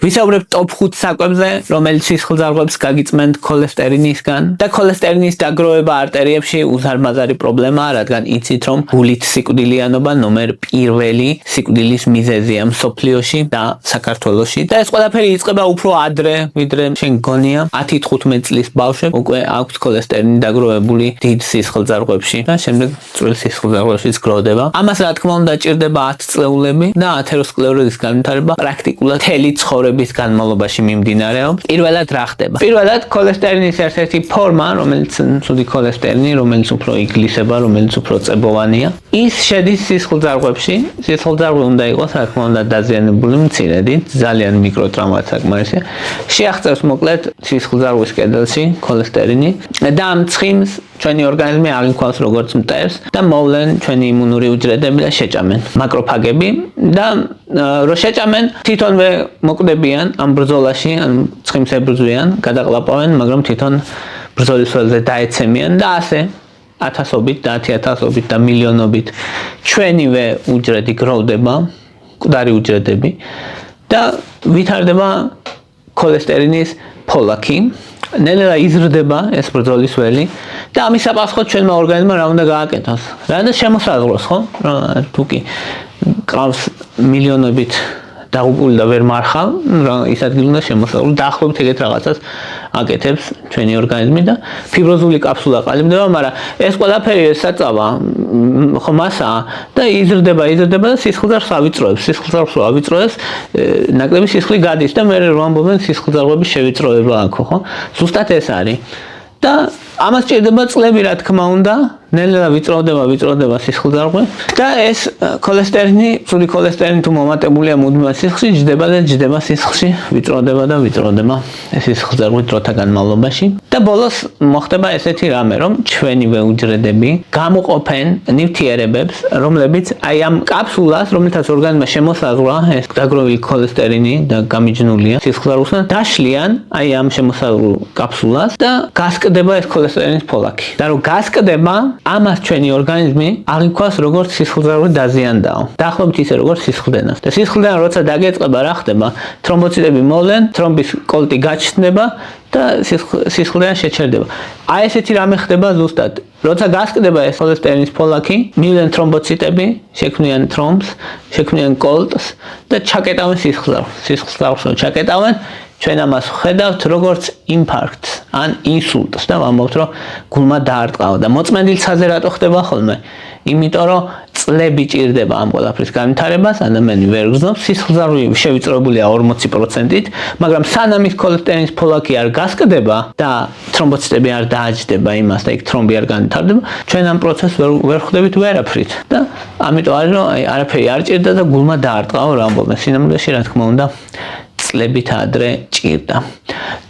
ვისაუბრებ ტოპ 5 საკვებზე, რომელიც სისხლძარღვებს გაგიწმენთ ქოლესტერინისგან და ქოლესტერინის დაგროვება არტერიებში უზარმაზარი პრობლემაა, რადგან იცით, რომ გულით სიკვდილიანობა ნომერ პირველი სიკვდილის მიზეზია მსოფლიოში და საქართველოში. და ეს ყველაფერი იწყება უფრო ადრე, ვიდრე შენ გონია. 10-15 წლის ბავშვებს უკვე აქვს ქოლესტერინის დაგროვებული დიდ სისხლძარღვებში და შემდეგ წვრილ სისხლძარღვებშიც გროვდება. ამას რა თქმა უნდა ჭირდება 10 წლეულები და ათეროსკლეროზის განვითარება პრაქტიკულად მთელი ცხოვრების განმავლობაში მიმდინარეობს. პირველად რა ხდება? პირველად ქოლესტერინის ერთ-ერთი ფორმა, რომელიც ცუდი ქოლესტერინი, რომელიც უფრო იგლისება, რომელიც უფრო წებოვანია, ის შედის სისხლძარღვებში. სისხლძარღვი უნდა იყოს, რა თქმა უნდა, დაზიანებული მცირედით, ძალიან მიკროტრაუმად საკმარისია. შეაღწევს მოკლედ სისხლძარღვის კედელში ქოლესტერინი და ამ ცხიმს ჩვენი ორგანიზმი აღიქვამს როგორც მტერს და მოვლენ ჩვენი იმუნური უჯრედები და შეჭამენ მაკროფაგები და რო შეჭამენ თვითონვე მოკვდებიან ამ ბრძოლაში, ან ცხიმს ებრძვიან, გადაყლაპავენ, მაგრამ თვითონ ბრძოლის ველზე დაეცემიან და ასე ათასობით და 10,000-ობით და მილიონობით ჩვენივე უჯრედი გროვდება, მკვდარი უჯრედები და ვითარდება ქოლესტერინის ფოლაკი. ნელა იზრდება ეს ბრძოლის ველი და ამის საპასუხოდ ჩვენმა ორგანიზმმა რა უნდა გააკეთოს? რა უნდა შემოსაზღვროს, ხო? თუ კი ყავს მილიონობით დაღუპული და ვერ მარხავ, ის ადგილი უნდა შემოსაზღვროს. დაახლოებით ეგეთ რაღაცას აკეთებს ჩვენი ორგანიზმი და ფიბროზული კაფსულა ყალიბდება, მაგრამ ეს ყველაფერი საწავა ხო მასაა და იზრდება და სისხლძარღვს ავიწროებს. სისხლძარღვს ავიწროებს, ნაკლები სისხლი გადის და მე რომ ამბობენ სისხლძარღვების შევიწროება აქვს, ხო? ზუსტად ეს არის. და ამას ჭირდება წლები, რა თქმა უნდა, ნელა ვიწროვდება სისხლძარღვი და ეს ქოლესტერინი, ცუდი ქოლესტერინი თუ მომატებულია მუდმივად სისხლში, ჯდება სისხლში, ვიწროვდება ეს სისხლძარღვი დროთა განმავლობაში და ბოლოს მოხდება ესეთი რამე, რომ ჩვენივე უჯრედები გამოყოფენ ნივთიერებებს, რომლებიც აი ამ კაფსულას, რომელთაც ორგანიზმმა შემოსაზღვრა ეს დაგროვილი ქოლესტერინი და გამიჯნულია სისხლძარღვისგან, დაშლიან აი ამ შემოსაზღვრულ კაფსულას და გასკდება ეს ქოლესტერინის ფოლაკი. და რომ გასკდება ამას ჩვენი ორგანიზმი აღიქვას როგორც სისხლძარღვი დაზიანდაო. დაახლოებით ისე როგორც სისხლდენას. და სისხლდენა როცა დაგეწყება, რა ხდება? თრომბოციტები მოვლენ, თრომბის კოლტი გაჩნდება და სისხლდენა შეჩერდება. აი ესეთი რამე ხდება ზუსტად. როცა გასკდება ეს ქოლესტერინის ფოლაკი, მივლენ თრომბოციტები, შექმნიან თრომბს, შექმნიან კოლტს და ჩაკეტავენ სისხლძარღვს. ჩაკეტავენ ჩვენ ამას ვხედავთ როგორც ინფარქტს ან ინსულტს და ვამბობთ, რომ გულმა დაარტყაო და მოწმენდილცაზე რატო ხდება ხოლმე? იმიტომ რომ წლები ჭირდება ამ ყველაფრის განვითარებას, ადამიანი ვერ გრძნობს, სისხლძარღვი შევიწროებულია 40%-ით, მაგრამ სანამ ის ქოლესტერინის ფოლაკი არ გასკდება და თრომბოციტები არ დააჯდება იმას და იქ თრომბი არ განვითარდება, ჩვენ ამ პროცესს ვერ ხვდებით ვერაფრით და ამიტომ არის რომ არაფერი არ ჭირდა და გულმა დაარტყაო რა ამბობენ. სინამდვილეში რა თქმა უნდა წლებით ადრე ჭირდა.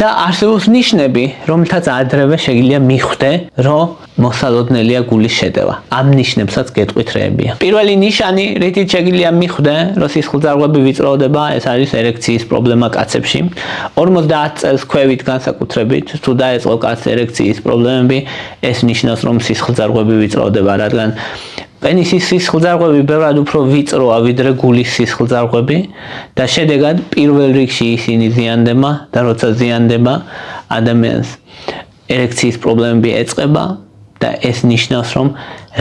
და არსებობს ნიშნები, რომელთაც ადრევე შეგიძლია მიხვდე, რომ მოსალოდნელია გულის შეტევა. ამ ნიშნებსაც გეტყვით რეებია. პირველი ნიშანი, რითიც შეგიძლია მიხვდე, რომ სისხლძარღვები ვიწროვდება, ეს არის ერექციის პრობლემა კაცებში. 50 წელს ქვევით განსაკუთრებით, თუ დაეწყო კაცს ერექციის პრობლემები, ეს ნიშნავს, რომ სისხლძარღვები ვიწროვდება, რადგან პენისის სისხლძარღვები ბევრად უფრო ვიწროა ვიდრე გულის სისხლძარღვები და შედეგად პირველ რიგში ისინი ზიანდება და როცა ზიანდება ადამიანს ერექციის პრობლემები ეწყება და ეს ნიშნავს რომ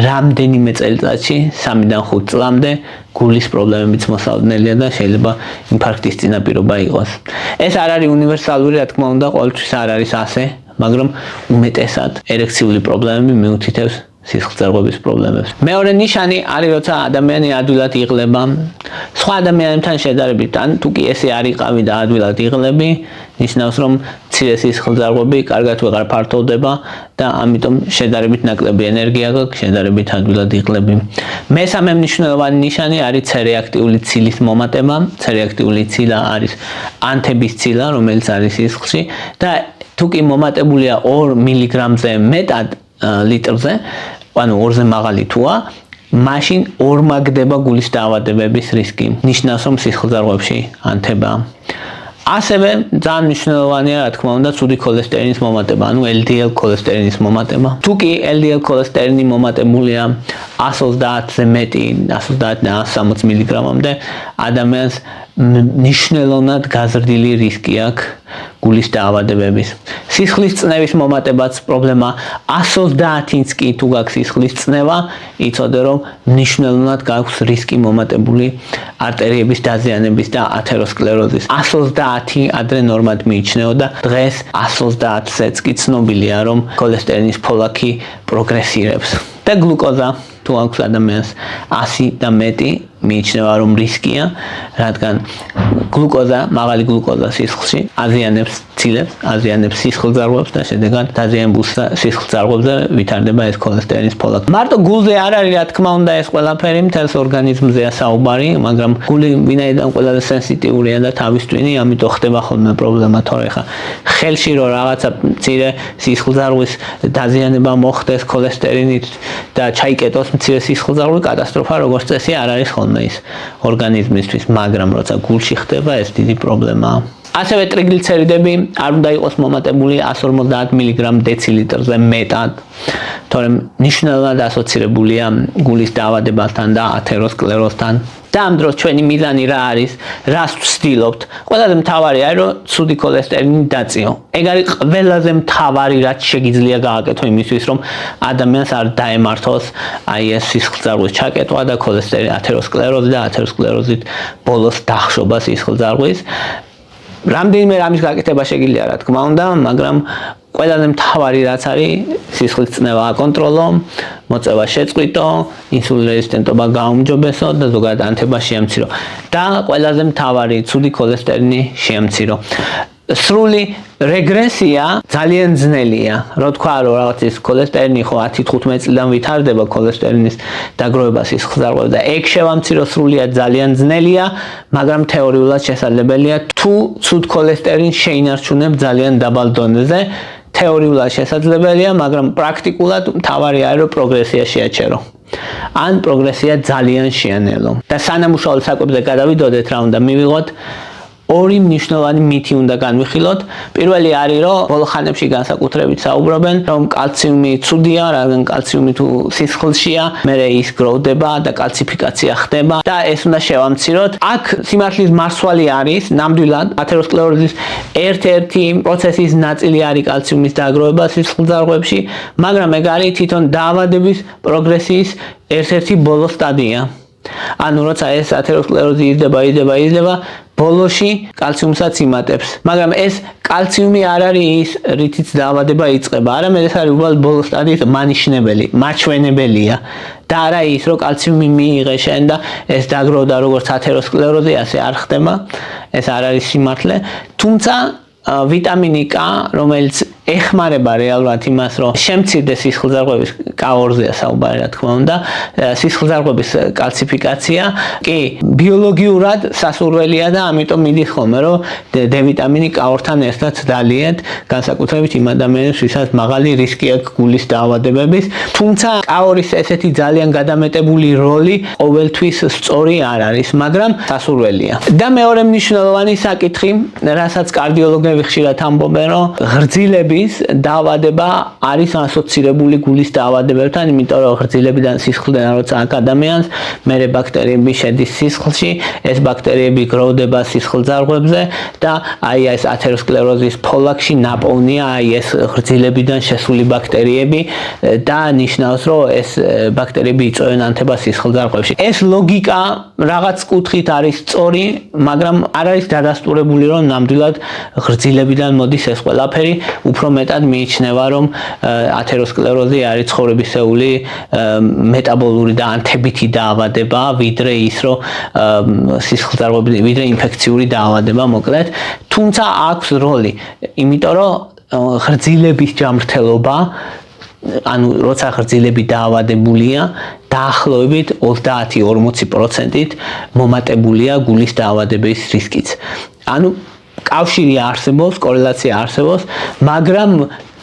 რამდენიმე წელიწადში 3-დან 5 წლამდე გულის პრობლემებიც მოსალოდნელია და შეიძლება ინფარქტის წინაპირობა იყოს. ეს არ არის უნივერსალური, რა თქმა უნდა, ყოველთვის არ არის ასე, მაგრამ უმეტესად ერექციული პრობლემები მიუთითებს სისხლძარღვების პრობლემებს. მეორე ნიშანი არის, როცა ადამიანი ადვილად იღლება. სხვა ადამიანებთან შედარებით, ან თუ კი ესე არ იყავი და ადვილად იღლები, ნიშნავს, რომ მცირე სისხლძარღვები კარგად ვეღარ ფართოვდება და ამიტომ შედარებით ნაკლები ენერგია გაქვს, შედარებით ადვილად იღლები. მესამე მნიშვნელოვანი ნიშანი არის C-რეაქტიული ცილის მომატება. C-რეაქტიული ცილა არის ანთების ცილა, რომელიც არის სისხლში და თუ კი მომატებულია 2 მილიგრამზე მეტად ლიტრზე, ანუ 2-ზე მაღალი თუა, მაშინ ორმაგდება გულის დაავადებების რისკი. ნიშნავს, რომ სისხლძარღვებში ანთებაა. ასევე ძალიან მნიშვნელოვანია, რა თქმა უნდა, ცუდი ქოლესტერინის მომატება, ანუ LDL ქოლესტერინის მომატება. თუ კი LDL ქოლესტერინი მომატებულია 130-ზე მეტი, 130-160 მგ-მდე ადამიანს მნიშვნელოვნად გაზრდილი რისკი აქვს გულის დაავადებების. სისხლის წნევის მომატებაც პრობლემა, 130-იც კი თუ გაქვს სისხლის წნევა, იცოდე რომ მნიშვნელოვნად გაქვს რისკი მომატებული არტერიების დაზიანების და ათეროსკლეროზის. 130 ადრე ნორმად მიიჩნეოდა, დღეს 130-ზეც კი ცნობილია რომ ქოლესტერინის ფოლაքի პროგრესირებს. და გლუკოზა თუ აქვს ადამიანს 100 და მეტი მიიჩნევა რომ რისკია, რადგან გლუკოზა, მაღალი გლუკოზა სისხლში აზიანებს ცილებს, აზიანებს სისხლძარღვებს და შედეგად დაზიანებულ სისხლძარღვებზე ვითარდება ეს ქოლესტერინის ფოლაკი. მარტო გულზე არ არის, რა თქმა უნდა, ეს ყველაფერი მთელს ორგანიზმზეა საუბარი, მაგრამ გული ვინაიდან ყველაზე სენსიტიურია და თავის ტვინი, ამიტომ ხდება ხოლმე პრობლემა, თორე ხა ხელში რო რაღაცა მცირე სისხლძარღვის დაზიანება მოხდეს ქოლესტერინით და ჩაიკეტოს მცირე სისხლძარღვი, კატასტროფა როგორც წესი არ არის ხოლმე ის ორგანიზმისთვის, მაგრამ როცა გულში ხდება, ეს დიდი პრობლემაა. ასევე ტრიგლიცერიდები არ უნდა იყოს მომატებული 150 მგ/დეცილიტრზე მეტად, თორემ მნიშვნელოვნად ასოცირებულია გულის დაავადებასთან და ათეროსკლეროზთან. და ამ დროს ჩვენი მიზანი რა არის, რას ვცდილობთ? ყველაზე მთავარი არის რომ ცუდი ქოლესტერინი დაწიო. ეგ არის ყველაზე მთავარი რაც შეგიძლია გააკეთო იმისთვის რომ ადამიანს არ დაემართოს აი ეს სისხლძარღვის ჩაკეტვა და ქოლესტერინის ათეროსკლეროზი და ათეროსკლეროზით ბოლოს დახშობა სისხლძარღვის. რამდენიმე რამის გაკეთება შეგიძლია რა თქმა უნდა, მაგრამ ყველაზე მთავარი რაც არის სისხლის წნევა აკონტროლო, მოწევა შეწყვიტო, ინსულინ რეზისტენტობა გაუმჯობესო და ზოგადად ანთება შეამცირო. და ყველაზე მთავარი ცუდი ქოლესტერინი შეამცირო. სრული რეგრესია ძალიან ძნელია. რო თქვა რომ რაღაც ის ქოლესტერინი ხო 10-15 წლიდან ვითარდება ქოლესტერინის დაგროვება სისხლძარღვებზე და ეგ შევამცირო სრულიად ძალიან ძნელია, მაგრამ თეორიულად შესაძლებელია თუ ცუდ ქოლესტერინს შეინარჩუნებ ძალიან დაბალ დონეზე. თეორიულად შესაძლებელია, მაგრამ პრაქტიკულად მთავარი არის რომ პროგრესია შეაჩერო. ან პროგრესია ძალიან შეანელო. და სანამუშაო საკვებზე გადავიდოდეთ რა უნდა მივიღოთ. ორი მნიშვნელოვანი მითი უნდა განვიხილოთ. პირველი არის რომ ბოლო ხანებში განსაკუთრებით საუბრობენ რომ კალციუმი ცუდია, რადგან კალციუმი თუ სისხლშია, მერე ის გროვდება და კალციფიკაცია ხდება და ეს უნდა შევამციროთ. აქ სიმართლის მარცვალი არის, ნამდვილად ათეროსკლეროზის ერთ-ერთი პროცესის ნაწილი არის კალციუმის დაგროვება სისხლძარღვებში, მაგრამ ეგ არის თვითონ დაავადების პროგრესიის ერთ-ერთი ბოლო სტადია. ანუ როცა ეს ათეროსკლეროზი იზრდება, ბოლოში კალციუმსაც იმატებს. მაგრამ ეს კალციუმი არ არის ის, რითიც დაავადება იწყება. არამედ ეს არის უბრალოდ ბოლო სტადიის მანიშნებელი, მაჩვენებელია. და არა ის, რომ კალციუმი მიიღე შენ და ეს დაგროვდა როგორც ათეროსკლეროზი, ასე არ ხდება. ეს არ არის სიმართლე. თუმცა ვიტამინი K, რომელიც ეხმარება რეალურად იმას, რომ შემცირდეს სისხლძარღვების K2-ზეა საუბარი, რა თქმა უნდა, სისხლძარღვების კალციფიკაცია, კი, ბიოლოგიურად სასურველია და ამიტომ მიდის ხოლმე, რომ D ვიტამინი K2-თან ერთად დალიეთ, განსაკუთრებით იმ ადამიანებს, ვისაც მაღალი რისკი აქვს გულის დაავადებების, თუმცა K2-ის ესეთი ძალიან გადამეტებული როლი ყოველთვის სწორი არ არის, მაგრამ სასურველია. და მეორე მნიშვნელოვანი საკითხი, რასაც კარდიოლოგები ხშირად ამბობენ, რომ ღრძილების დაავადება არის ასოცირებული გულის დაავადებებთან, იმიტომ რომ ღრძილებიდან სისხლიდან როცა აქ ადამიანს, მერე ბაქტერიები შედის სისხლში, ეს ბაქტერიები გროვდება სისხლძარღვებზე და აი ეს ათეროსკლეროზის ფოლაკში ნაპოვნია აი ეს ღრძილებიდან შესული ბაქტერიები და ნიშნავს, რომ ეს ბაქტერიები იწვევენ ანთებას სისხლძარღვებში. ეს ლოგიკა რაღაც კუთხით არის სწორი, მაგრამ არ არის დადასტურებული, რომ ნამდვილად ღრძილებიდან მოდის ეს ყველაფერი, უფრო მეტად მიიჩნევა, რომ ათეროსკლეროზი არის ცხოვრებისეული მეტაბოლური და ანთებითი დაავადება, ვიდრე ის, რომ სისხლძარღვების, ვიდრე ინფექციური დაავადება, მოკლედ. თუმცა აქვს როლი, იმიტომ რომ ღრძილების ჯამრთელობა, ანუ როცა ღრძილები დაავადებულია, დაახლოებით 30-40%-ით მომატებულია გულის დაავადების რისკიც. ანუ კავშირი არსებობს, კორელაცია არსებობს, მაგრამ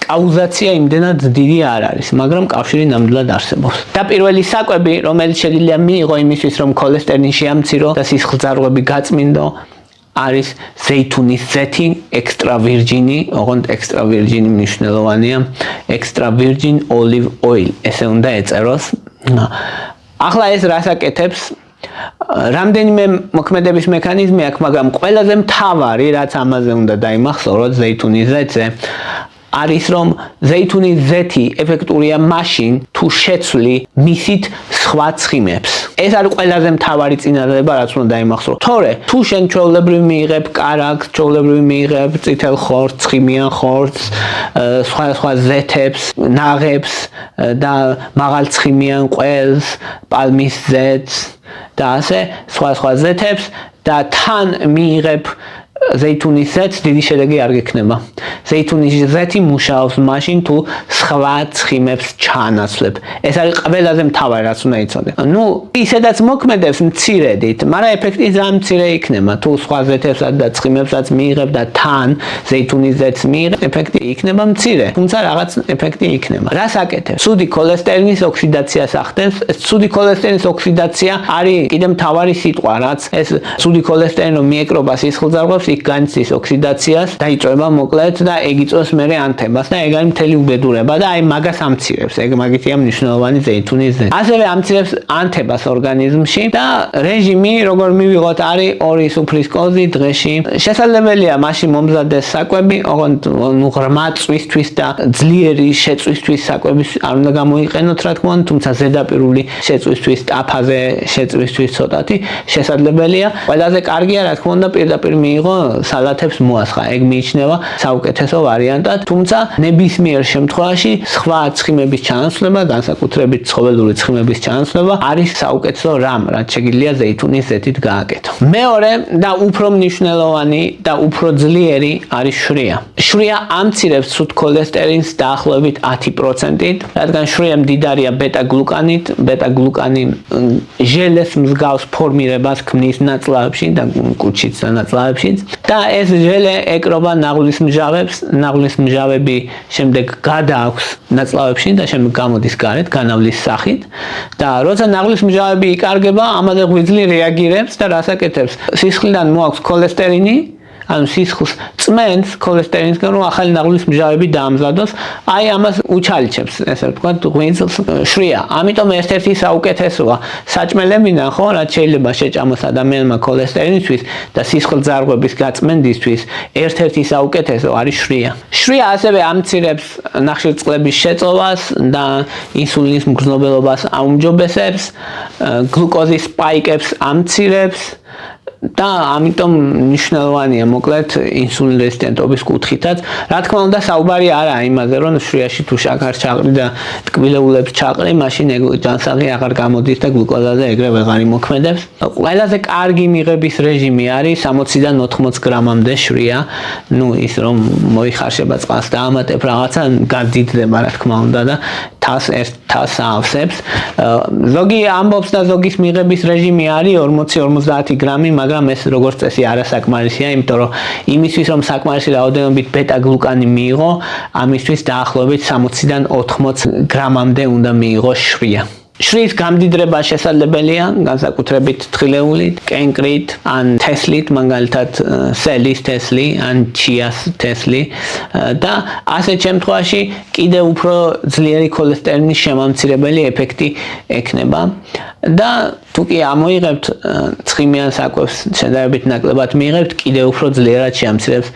კაუზაცია იმდენად დიდი არ არის, მაგრამ კავშირი ნამდვილად არსებობს. და პირველი საკვები, რომელიც შეიძლება მიიღო იმისთვის, რომ ქოლესტერინი შეამცირო და სისხლძარღვები გაწმინდო, არის ზეითუნის ზეთი, extra virgin, ოღონდ extra virgin მნიშვნელოვანია, extra virgin olive oil, ესე უნდა ეწეროს. ახლა ეს რას აკეთებს? რამდენიმე მოქმედების მექანიზმი აქვს, მაგრამ ყველაზე მთავარი, რაც ამაზე უნდა დაიმახსოვროთ ზეითუნის ზეთზე, არის რომ ზეითუნის ზეთი ეფექტურია მაშინ თუ შეცვლი მისით სხვა ცხიმებს. ეს არის ყველაზე მთავარი წინადადება, რაც უნდა დაიმახსოვროთ. თორე თუ შენ ჩვეულებრივ მიიღებ კარაქს, ჩვეულებრივ მიიღებ წითელ ხორცს, ცხიმიან ხორცს, სხვა ზეთებს, ნაღებს და მაღალ ცხიმიან ყველს, პალმის ზეთს და ასე სხვა ზეთებს და თან მიიღებ ზეითუნის ზეთს, დიდი შედეგი არ გექნება. ზეითუნის ზეთი მუშაობს მაშინ თუ სხვა ცხიმებს ჩაანაცვლებ. ეს არის ყველაზე მთავარი, რაც უნდა იცოდე. ისედაც მოქმედებს მცირედით, მაგრამ ეფექტი ძალიან მცირე იქნება. თუ სხვა ზეთებსაც და ცხიმებსაც მიიღებ და თან ზეითუნის ზეთს მიიღებ, ეფექტი იქნება მცირე, თუმცა რაღაც ეფექტი იქნება. რას აკეთებს? ცუდი ქოლესტერინის ოქსიდაციას ახდენს. ცუდი ქოლესტერინის ოქსიდაცია არის კიდე მთავარი სიტყვა, რაც ეს ცუდი ქოლესტერინა მიეკრობა სისხლძარღვებს, იქ განიცდის ოქსიდაციას, დაიწვება მოკლედ და ეგ იწვევს მერე ანთებას და ეგ არის მთელი უბედურება და აი მაგას ამცირებს. ეგ მაგითია მნიშვნელოვანი ზეითუნის ზეთი. ასევე ამცირებს ანთებას ორგანიზმში და რეჟიმი, როგორ მივიღოთ, არის 2 სუფრის კოზი დღეში. შესაძლებელია მაშინ მომზადდეს საკვები, ოღონდ ღრმა წვისთვის და ძლიერი შეწვისთვის საკვები არ უნდა გამოიყენოთ, რა თქმა უნდა, თუმცა ზედაპირული შეწვისთვის, ტაფაზე შეწვისთვის ცოტათი შესაძლებელია. ყველაზე კარგია, რა თქმა უნდა, პირდაპირ მიიღო სალათებს მოასხა. ეგ მიიჩნევა საუკეთესო ვარიანტად, თუმცა ნებისმიერ შემთხვევაში სხვა ცხიმების ჩანაცვლება, განსაკუთრებით ცხოველური ცხიმების ჩანაცვლება არის საუკეთესო რამ, რაც შეგიძლია ზეითუნის ზეთით გააკეთო. მეორე და უფრო მნიშვნელოვანი და უფრო ძლიერი არის შვრია. შვრია ამცირებს ცუდ ქოლესტერინს დაახლოებით 10%-ით, რადგან შვრია მდიდარია ბეტა-გლუკანით. ბეტა-გლუკანი ჟელეს მსგავს ფორმირებას ქმნის ნაწლავებში და კუჭით და ნაწლავებშიც. და ეს ჟელე ეკრობა ნაღლის მჟავებს, ნაღლის მჟავები შემდეგ გადააქვს ნაწლავებში და შემდეგ გამოდის გარეთ განავლის სახით და როცა ნაღლის მჟავები იკარგება, ამაზე ღვიძლი რეაგირებს და რას აკეთებს? სისხლიდან მოაქვს ქოლესტერინი, ანუ სისხლს წმენს ქოლესტერინისგან, რომ ახალი ნაღლის მჟავები დაამზადოს, აი ამას უჩალიჩებს, ესე ვთქვათ, ღვიძლს შვრია. ამიტომ ერთ-ერთი საუკეთესოა საჭმელებიდან, ხო, რაც შეიძლება შეჭამოს ადამიანმა ქოლესტერინისთვის და სისხლძარღვების გაწმენდისთვის, ერთ-ერთი საუკეთესო არის შვრია. შვრია ასევე ამცირებს ნახშირწყლების შეწოვას და ინსულინის მგრძნობელობას აუმჯობესებს, გლუკოზის სპაიკებს ამცირებს და ამიტომ მნიშვნელოვანია მოკლედ ინსულინ რეზისტენტობის კუთხითაც. რა თქმა უნდა, საუბარი არაა იმაზე, რომ შვრიაში თუ შაქარს ჩაყრი და ტკბილეულებს ჩაყრი, მაშინ ეგ ჯანსაღი აღარ გამოდის და გლუკოზაზე ეგრე ვეღარ იმოქმედებს. ყველაზე კარგი მიღების რეჟიმი არის 60-დან 80 გრამამდე შვრია. ის რომ მოიხარშება წყალს და ამატებ რაღაცა გადიდდება, რა თქმა უნდა და თავს აავსებს. ზოგი ამბობს და ზოგის მიღების რეჟიმი არის 40-50 გრამი, მაგრამ ეს როგორც წესი არასაკმარისია, იმიტომ რომ იმისთვის რომ საკმარისი რაოდენობით ბეტა-გლუკანი მიიღო, ამისთვის დაახლოებით 60-დან 80 გრამამდე უნდა მიიღო შვრია. შვრიის გამდიდრება შესაძლებელია განსაკუთრებით თხილეულით, კენკრით ან თესლით, მაგალითად სელის თესლი ან ჩიას თესლი და ასეთ შემთხვევაში კიდევ უფრო ძლიერი ქოლესტერინის შემამცირებელი ეფექტი ექნება და თუ კი ამოიღებთ ცხიმიან საკვებს შედარებით ნაკლებად მიიღებთ, კიდევ უფრო ძლიერად შეამცირებს,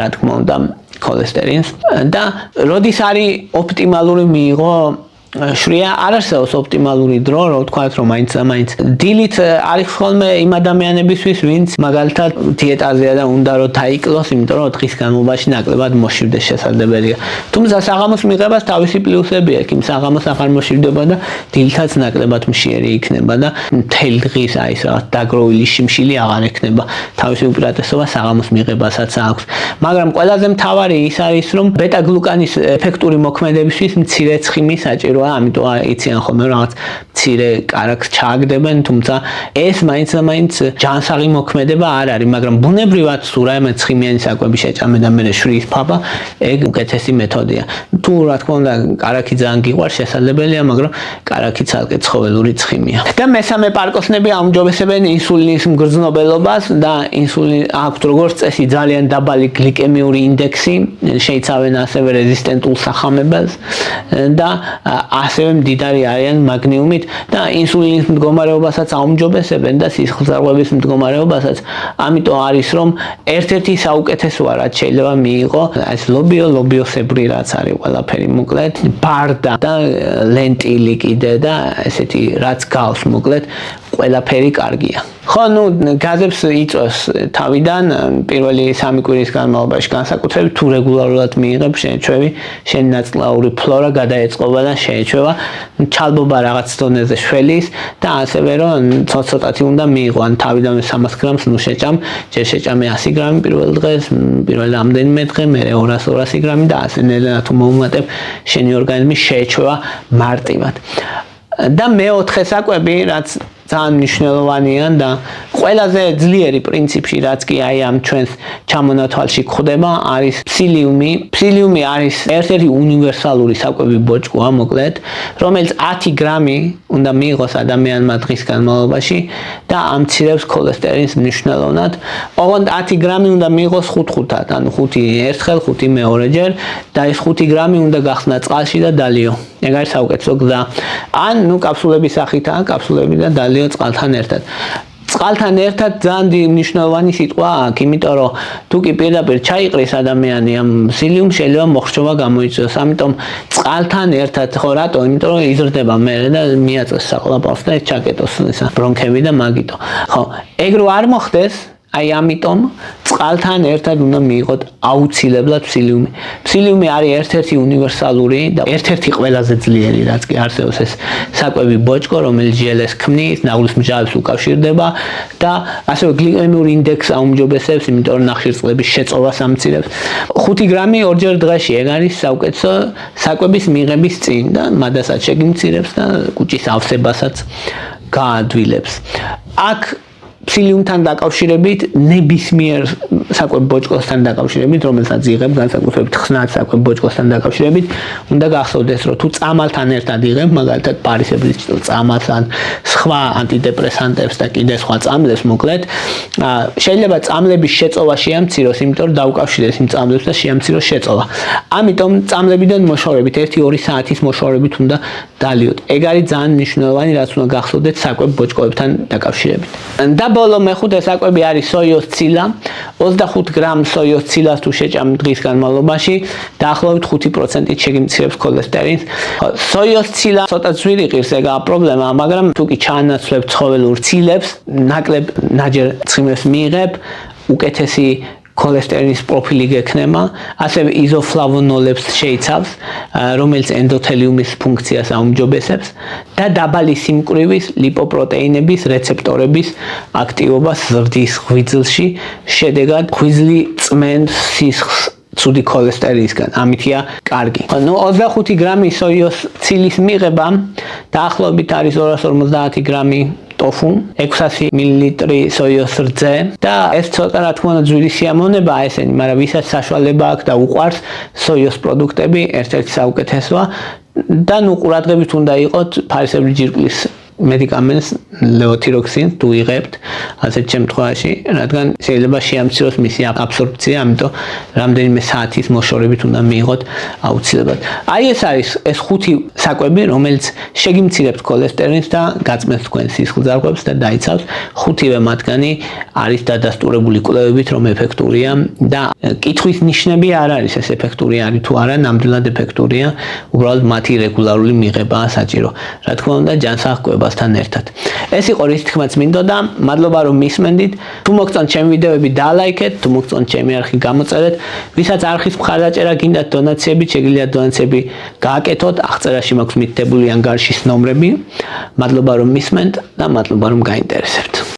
რა თქმა უნდა, ქოლესტერინს და როდის არის ოპტიმალური მიიღო შვრია, არ არსებობს ოპტიმალური დრო, რომ ვთქვათ, რომ მაინც დილით არის ხოლმე იმ ადამიანებისთვის, ვინც მაგალითად დიეტაზეა და უნდა რომ დაიკლოს, იმიტომ რომ დღის განმავლობაში ნაკლებად მოშივდეს შესაძლებელია. თუმცა საღამოს მიღებას თავისი პლუსები აქვს, იმ საღამოს აღარ მოშივდება და დილითაც ნაკლებად მშიერი იქნება და მთელი დღის აი ეს რაღაც დაგროვილი შიმშილი აღარ ექნება. თავისი უპირატესობა საღამოს მიღებასაც აქვს. მაგრამ ყველაზე მთავარი ის არის, რომ ბეტა-გლუკანის ეფექტური მოქმედებისთვის მცირე ცხიმი საჭიროა. ამიტომ იციან ხოლმე რაღაც მცირე კარაქს ჩააგდებენ, თუმცა ეს მაინც და მაინც ჯანსაღი მოქმედება არ არის, მაგრამ ბუნებრივად თუ რაიმე ცხიმიანი საკვები შეჭამე და მერე შვრიის ფაფა, ეგ უკეთესი მეთოდია. თუ რა თქმა უნდა კარაქი ძალიან გიყვარს, შესაძლებელია, მაგრამ კარაქი ცალკე ცხოველური ცხიმია. და მესამე პარკოსნები აუმჯობესებენ ინსულინის მგრძნობელობას და ინსულინი აქვთ როგორც წესი ძალიან დაბალი გლიკემიური ინდექსი, შეიცავენ ასევე რეზისტენტულ სახამებელს და ასევე მდიდარი არიან მაგნიუმით და ინსულინის მდგომარეობასაც აუმჯობესებენ და სისხლძარღვების მდგომარეობასაც. ამიტომ არის რომ ერთ-ერთი საუკეთესოა რაც შეიძლება მიიღო ეს ლობიოსებრი რაც არის ყველაფერი მოკლედ ბარდა და ლენტილი კიდე და ესეთი რაც გავს მოკლედ ყველაფერი კარგია. ხო, გაზებს იწვევს თავიდან პირველი 3 კვირის განმავლობაში განსაკუთრებით თუ რეგულარულად მიიღებ შეეჩვევი შენი ნაწლავური ფლორა გადაეწყობა და შეეჩვევა ჩალბობა რაღაც დონეზე შველის და ასევე რომ ცოტათი უნდა მიიღო ან თავიდანვე 300 გრამს შეჭამ ჯერ შეჭამე 100 გრამი პირველ დღეს პირველ რამდენიმე დღე მერე 200 გრამი და ასე ნელ-ნელა თუ მოუმატებ შენი ორგანიზმი შეეჩვევა მარტივად და მეოთხე საკვები რაც ძალიან მნიშვნელოვანია და ყველაზე ძლიერი პრინციპი რაც კი აი ამ ჩვენს ჩამონათვალში გვხვდება არის ფსილიუმი. ფსილიუმი არის ერთ-ერთი უნივერსალური საკვები ბოჭკოა მოკლედ, რომელიც 10 გრამი უნდა მიიღოს ადამიანმა დღის განმავლობაში და ამცირებს ქოლესტერინის მნიშვნელოვნად. ოღონდ 10 გრამი უნდა მიიღოს 5-5-ად, ანუ 5 ერთხელ, 5 მეორეჯერ და ეს 5 გრამი უნდა გახსნა წყალში და დალიო. ეგ არის საუკეთესო გზა. ან კაფსულების სახითაა, კაფსულები და დალიო წყალთან ერთად. წყალთან ერთად ძალიან მნიშვნელოვანი სიტყვა აქვს, იმიტომ რომ თუ კი პირდაპირ ჩაიყრის ადამიანი ამ ფსილიუმს შეიძლება მოხრჩობა გამოიწვიოს. ამიტომ წყალთან ერთად ხო რატო? იმიტომ რომ იზრდება მერე და მიაწევს საყლაპავს და ჩაკეტოს ბრონქები და მაგიტო. ხო, ეგ რო არ მოხდეს აი ამიტომ წყალთან ერთად უნდა მიიღოთ აუცილებლად ფსილიუმი. ფსილიუმი არის ერთ-ერთი უნივერსალური და ერთ-ერთი ყველაზე ძლიერი რაც კი არსებობს ეს საკვები ბოჭკო, რომელიც ჟელეს ქმნის, ნაღვლის მჟავებს უკავშირდება და ასევე გლიკემიური ინდექსს აუმჯობესებს, იმიტომ რომ ნახშირწყლების შეწოვას ამცირებს. 5 გრამი ორჯერ დღეში ეგ არის საუკეთესო საკვების მიღების წინ და მადასაც შეგიმცირებს და კუჭის ავსებასაც გაადვილებს. აქ ფსილიუმთან დაკავშირებით ნებისმიერ საკვებ ბოჭკოსთან დაკავშირებით, რომელსაც იღებ განსაკუთრებით ხსნად საკვებ ბოჭკოსთან დაკავშირებით, უნდა გახსოვდეს, რომ თუ წამალთან ერთად იღებ, მაგალითად პარისებრის წამალს ან სხვა ანტიდეპრესანტებს და კიდე სხვა წამლებს მოკლედ, შეიძლება წამლების შეწოვა შეამციროს, იმიტომ რომ დაუკავშირდეს იმ წამლებს და შეამციროს შეწოვა. ამიტომ წამლებიდან მოშორებით 1-2 საათის მოშორებით უნდა დალიოთ. ეგ არის ძალიან მნიშვნელოვანი, რაც უნდა გახსოვდეთ საკვებ ბოჭკოებთან დაკავშირებით. და ბოლო მეხუთე საკვები არის სოიოს ცილა. 25 გრამ სოიოს ცილას თუ შეჭამ დღის განმავლობაში, დაახლოებით 5%-ით შეგიმცირებს ქოლესტერინს. სოიოს ცილა ცოტა ძვირი ყირს, ეგაა პრობლემა, მაგრამ თუ კი ჩაანაცვლებ ცხოველურ ცილებს, ნაკლებ ნაჯერ ცხიმებს მიიღებ, უკეთესი ქოლესტერინის პროფილი გექნება, ასევე იზოფლავონოლებს შეიცავს, რომელიც ენდოთელიუმის ფუნქციას აუმჯობესებს და დაბალი სიმკვრივის ლიპოპროტეინების რეცეპტორების აქტივობას ზრდის ღვიძლში, შედეგად ღვიძლი წმენს სისხლს ცუდი ქოლესტერინისგან, ამითია კარგი. 25 გრამი სოიოს ცილის მიღება დაახლოებით არის 250 გრამი ტოფუ, 600 მილილიტრი სოიოს რძე და ეს ცოტა რა თქმა უნდა ძვირი სიამოვნებაა ესენი, მაგრამ ვისაც საშუალება აქვს და უყვარს სოიოს პროდუქტები, ერთ-ერთი საუკეთესოა და ყურადღებით უნდა იყოთ ფარისებრი ჯირკვლის მედიკამენტს ლევოთიროქსინს თუ იღებთ ასეთ შემთხვევაში, რადგან შეიძლება შეამციროს მისი აბსორბცია, ამიტომ რამდენიმე საათის მოშორებით უნდა მიიღოთ აუცილებლად. აი ეს არის ეს 5 საკვები, რომელიც შეგიმცირებთ ქოლესტერინს და გაწმენს თქვენ სისხლძარღვებს და დაიცავს. 5-ვე მათგანი არის დადასტურებული კვლევებით, რომ ეფექტურია და კითხვის ნიშნები არ არის ეს ეფექტური არის თუ არა, ნამდვილად ეფექტურია, უბრალოდ მათი რეგულარული მიღებაა საჭირო. რა თქმა უნდა, ჯანსაღყვება ერთად. ეს იყო რის თქმაც მინდოდა, მადლობა რომ მისმენდით. თუ მოგწონთ ჩემი ვიდეოები დალაიქეთ, თუ მოგწონთ ჩემი არხი გამოწერეთ. ვისაც არხის მხარდაჭერა გინდათ დონაციებით, შეგიძლიათ დონაციები გააკეთოთ. აღწერაში მაქვს მითითებული ანგარიშის ნომრები. მადლობა რომ მისმენთ და მადლობა რომ გაინტერესებთ.